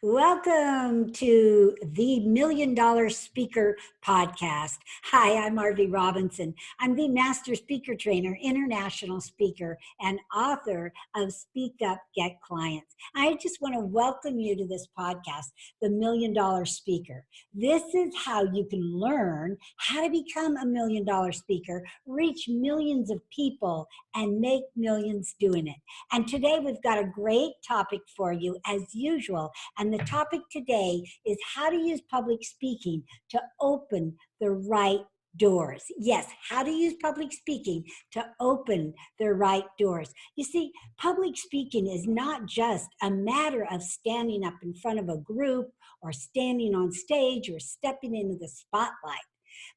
Welcome to the Million Dollar Speaker Podcast. Hi, I'm Arvee Robinson. I'm the Master Speaker Trainer, International Speaker, and author of Speak Up, Get Clients. I just want to welcome you to this podcast, The Million Dollar Speaker. This is how you can learn how to become a million dollar speaker, reach millions of people, and make millions doing it. And today we've got a great topic for you as usual. And the topic today is how to use public speaking to open the right doors. Yes, how to use public speaking to open the right doors. You see, public speaking is not just a matter of standing up in front of a group or standing on stage or stepping into the spotlight.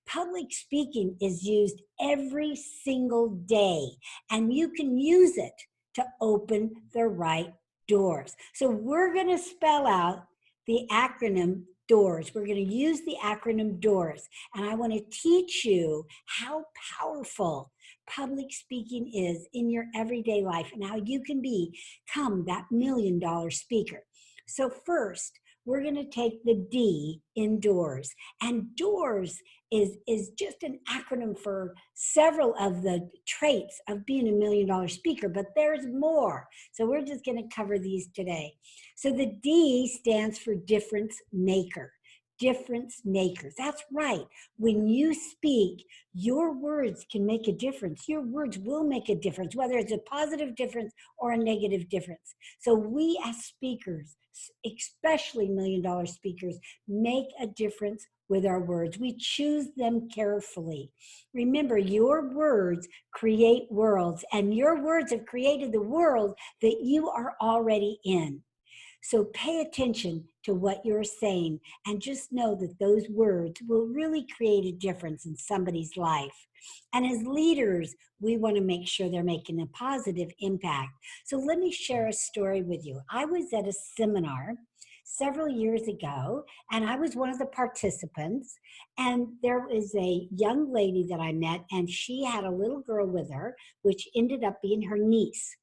Public speaking is used every single day, and you can use it to open the right doors. So we're going to spell out the acronym DOORS. We're going to use the acronym DOORS, and I want to teach you how powerful public speaking is in your everyday life and how you can become that million dollar speaker. So first, we're going to take the D in DOORS, and DOORS is just an acronym for several of the traits of being a million dollar speaker, but there's more. So we're just going to cover these today. So the D stands for difference maker. Difference makers. That's right. When you speak, your words can make a difference. Your words will make a difference, whether it's a positive difference or a negative difference. So we as speakers, especially million dollar speakers, make a difference with our words. We choose them carefully. Remember, your words create worlds, and your words have created the world that you are already in. So pay attention to what you're saying and just know that those words will really create a difference in somebody's life. And as leaders, we want to make sure they're making a positive impact. So let me share a story with you. I was at a seminar several years ago, and I was one of the participants, and there was a young lady that I met, and she had a little girl with her, which ended up being her niece.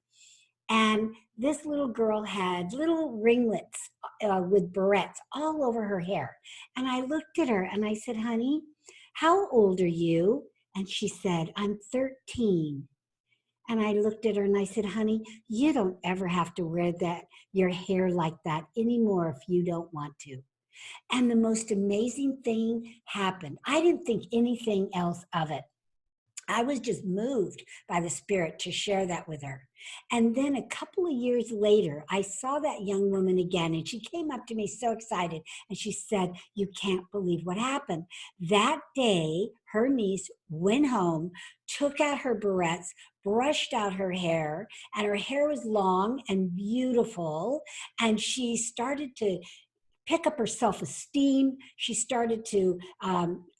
And this little girl had little ringlets with barrettes all over her hair. And I looked at her and I said, honey, how old are you? And she said, I'm 13. And I looked at her and I said, honey, you don't ever have to wear your hair like that anymore if you don't want to. And the most amazing thing happened. I didn't think anything else of it. I was just moved by the Spirit to share that with her. And then a couple of years later, I saw that young woman again, and she came up to me so excited, and she said, you can't believe what happened. That day, her niece went home, took out her barrettes, brushed out her hair, and her hair was long and beautiful, and she started to pick up her self-esteem. She started to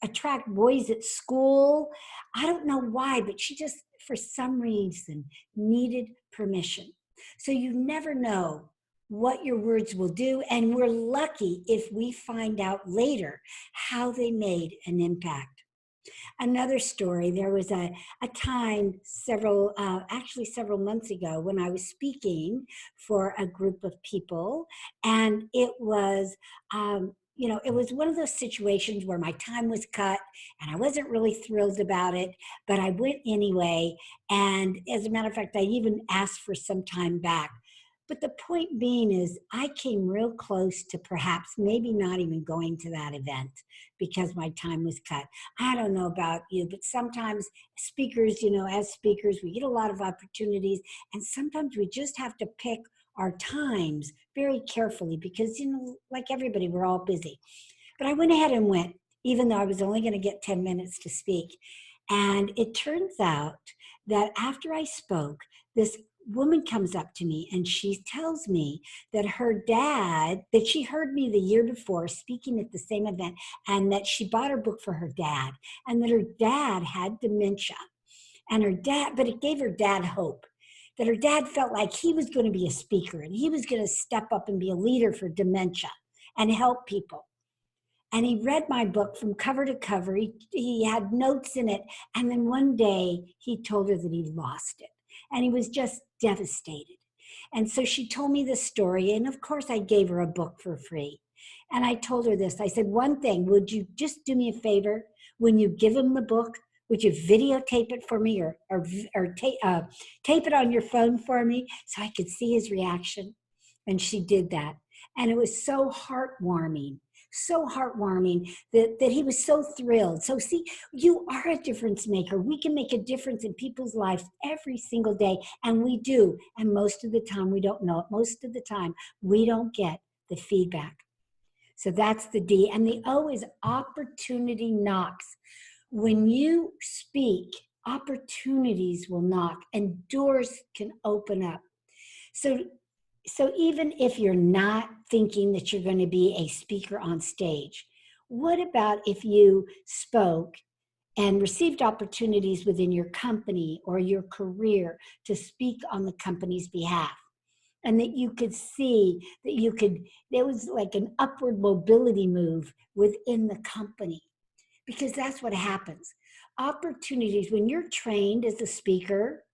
attract boys at school. I don't know why, but she just, for some reason, needed permission. So you never know what your words will do. And we're lucky if we find out later how they made an impact. Another story, there was a time several months ago when I was speaking for a group of people, and it was, it was one of those situations where my time was cut and I wasn't really thrilled about it, but I went anyway. And as a matter of fact, I even asked for some time back. But the point being is I came real close to perhaps maybe not even going to that event because my time was cut. I don't know about you, but sometimes speakers, as speakers, we get a lot of opportunities, and sometimes we just have to pick our times very carefully because, like everybody, we're all busy. But I went ahead and went, even though I was only going to get 10 minutes to speak. And it turns out that after I spoke, this woman comes up to me and she tells me that that she heard me the year before speaking at the same event, and that she bought her book for her dad, and that her dad had dementia, but it gave her dad hope, that her dad felt like he was going to be a speaker and he was going to step up and be a leader for dementia and help people. And he read my book from cover to cover. He had notes in it. And then one day he told her that he lost it. And he was just devastated. And so she told me this story. And of course, I gave her a book for free. And I told her this. I said, one thing, would you just do me a favor? When you give him the book, would you videotape it for me or tape it on your phone for me so I could see his reaction? And she did that. And it was so heartwarming that he was so thrilled. So see, you are a difference maker. We can make a difference in people's lives every single day. And we do. And most of the time, we don't know it. Most of the time, we don't get the feedback. So that's the D. And the O is opportunity knocks. When you speak, opportunities will knock and doors can open up. So even if you're not thinking that you're going to be a speaker on stage, what about if you spoke and received opportunities within your company or your career to speak on the company's behalf? And that you could see that there was like an upward mobility move within the company. Because that's what happens. Opportunities, when you're trained as a speaker,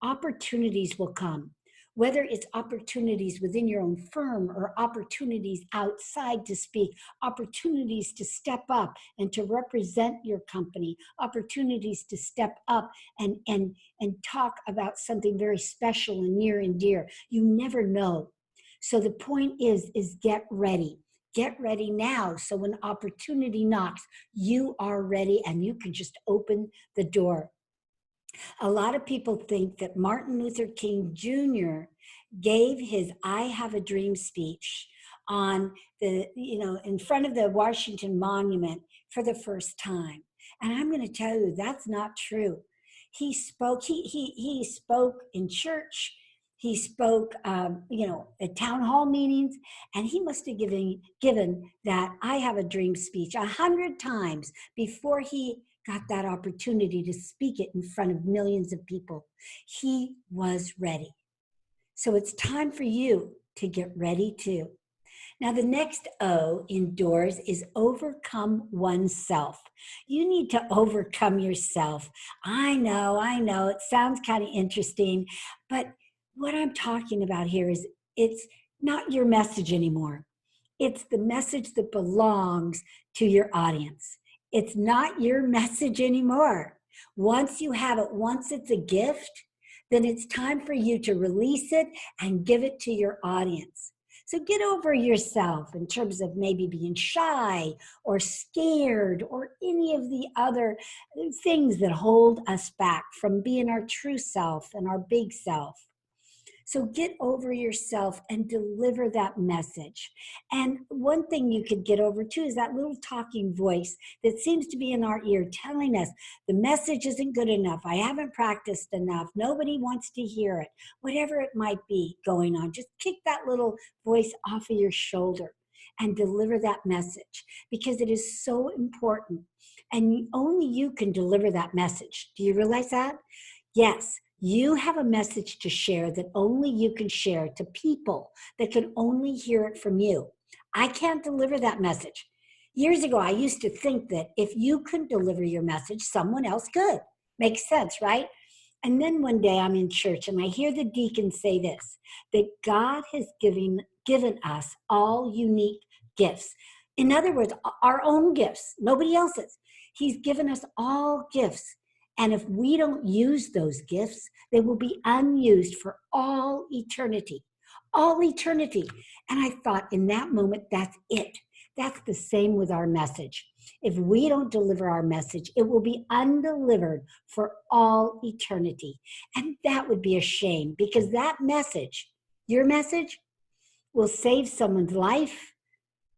opportunities will come. Whether it's opportunities within your own firm or opportunities outside to speak, opportunities to step up and to represent your company, opportunities to step up and talk about something very special and near and dear. You never know. So the point is get ready. Get ready now. So when opportunity knocks, you are ready and you can just open the door. A lot of people think that Martin Luther King Jr. gave his I Have a Dream speech on in front of the Washington Monument for the first time. And I'm going to tell you, that's not true. He spoke, he spoke in church. He spoke, at town hall meetings, and he must have given that I Have a Dream speech 100 times before he got that opportunity to speak it in front of millions of people. He was ready. So it's time for you to get ready too. Now, the next O in doors is overcome oneself. You need to overcome yourself. I know, it sounds kind of interesting, but what I'm talking about here is it's not your message anymore. It's the message that belongs to your audience. It's not your message anymore. Once you have it, once it's a gift, then it's time for you to release it and give it to your audience. So get over yourself in terms of maybe being shy or scared or any of the other things that hold us back from being our true self and our big self. So get over yourself and deliver that message. And one thing you could get over too is that little talking voice that seems to be in our ear telling us the message isn't good enough. I haven't practiced enough. Nobody wants to hear it. Whatever it might be going on, just kick that little voice off of your shoulder and deliver that message because it is so important. And only you can deliver that message. Do you realize that? Yes. You have a message to share that only you can share to people that can only hear it from you. I can't deliver that message. Years ago, I used to think that if you couldn't deliver your message, someone else could. Makes sense, right? And then one day I'm in church and I hear the deacon say this, that God has given us all unique gifts. In other words, our own gifts, nobody else's. He's given us all gifts. And if we don't use those gifts, they will be unused for all eternity. All eternity. And I thought in that moment, that's it. That's the same with our message. If we don't deliver our message, it will be undelivered for all eternity. And that would be a shame because that message, your message, will save someone's life,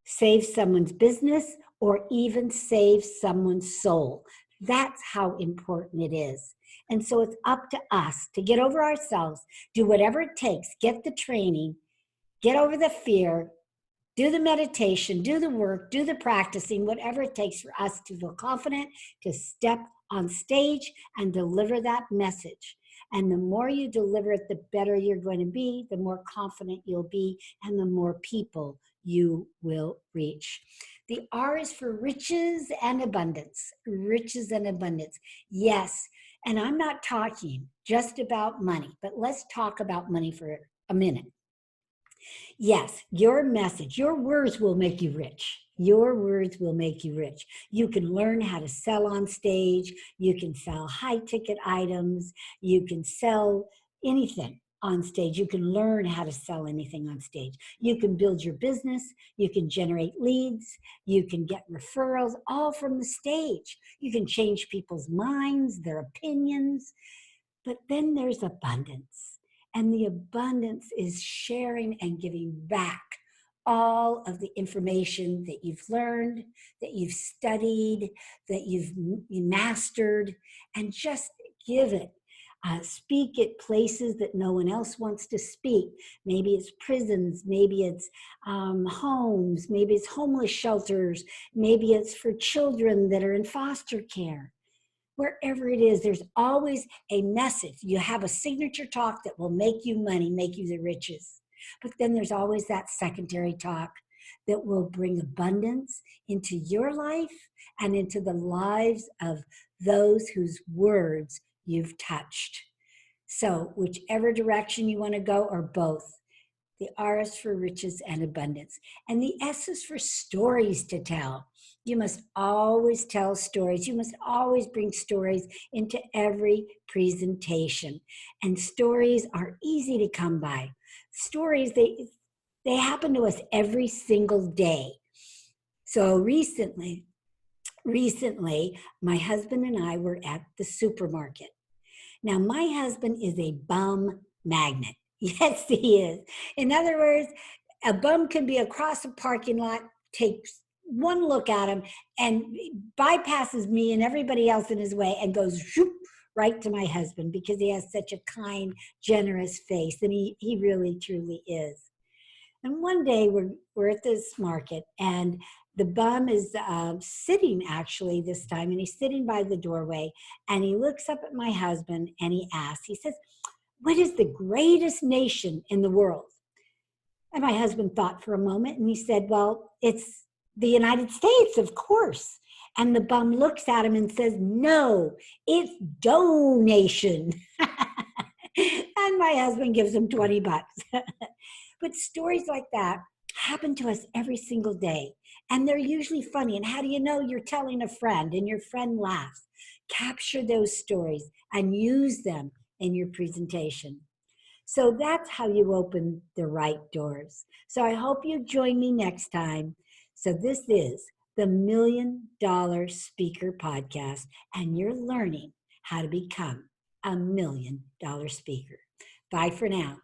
save someone's business, or even save someone's soul. That's how important it is. And so it's up to us to get over ourselves, do whatever it takes, get the training, get over the fear, do the meditation, do the work, do the practicing, whatever it takes for us to feel confident, to step on stage and deliver that message. And the more you deliver it, the better you're going to be, the more confident you'll be, and the more people you will reach. The R is for riches and abundance. Riches and abundance. Yes. And I'm not talking just about money, but let's talk about money for a minute. Yes, your message, your words will make you rich. Your words will make you rich. You can learn how to sell on stage. You can sell high ticket items. You can sell anything on stage. You can learn how to sell anything on stage. You can build your business. You can generate leads. You can get referrals all from the stage. You can change people's minds, their opinions. But then there's abundance. And the abundance is sharing and giving back all of the information that you've learned, that you've studied, that you've mastered, and just give it. Speak at places that no one else wants to speak. Maybe it's prisons, maybe it's homes, maybe it's homeless shelters, maybe it's for children that are in foster care. Wherever it is, there's always a message. You have a signature talk that will make you money, make you the richest. But then there's always that secondary talk that will bring abundance into your life and into the lives of those whose words you've touched. So whichever direction you want to go, or both. The R is for riches and abundance. And the S is for stories to tell. You must always tell stories. You must always bring stories into every presentation. And stories are easy to come by. Stories, they happen to us every single day. So recently, my husband and I were at the supermarket. Now, my husband is a bum magnet. Yes, he is. In other words, a bum can be across a parking lot, takes one look at him, and bypasses me and everybody else in his way and goes whoop, right to my husband, because he has such a kind, generous face, and he really, truly is. And one day we're at this market, and the bum is sitting actually this time, and he's sitting by the doorway, and he looks up at my husband and he asks, he says, "What is the greatest nation in the world?" And my husband thought for a moment and he said, "Well, it's the United States, of course." And the bum looks at him and says, "No, it's donation." And my husband gives him $20. But stories like that happen to us every single day. And they're usually funny. And how do you know you're telling a friend and your friend laughs? Capture those stories and use them in your presentation. So that's how you open the right doors. So I hope you join me next time. So this is the $1 Million Speaker Podcast, and you're learning how to become a $1 million speaker. Bye for now.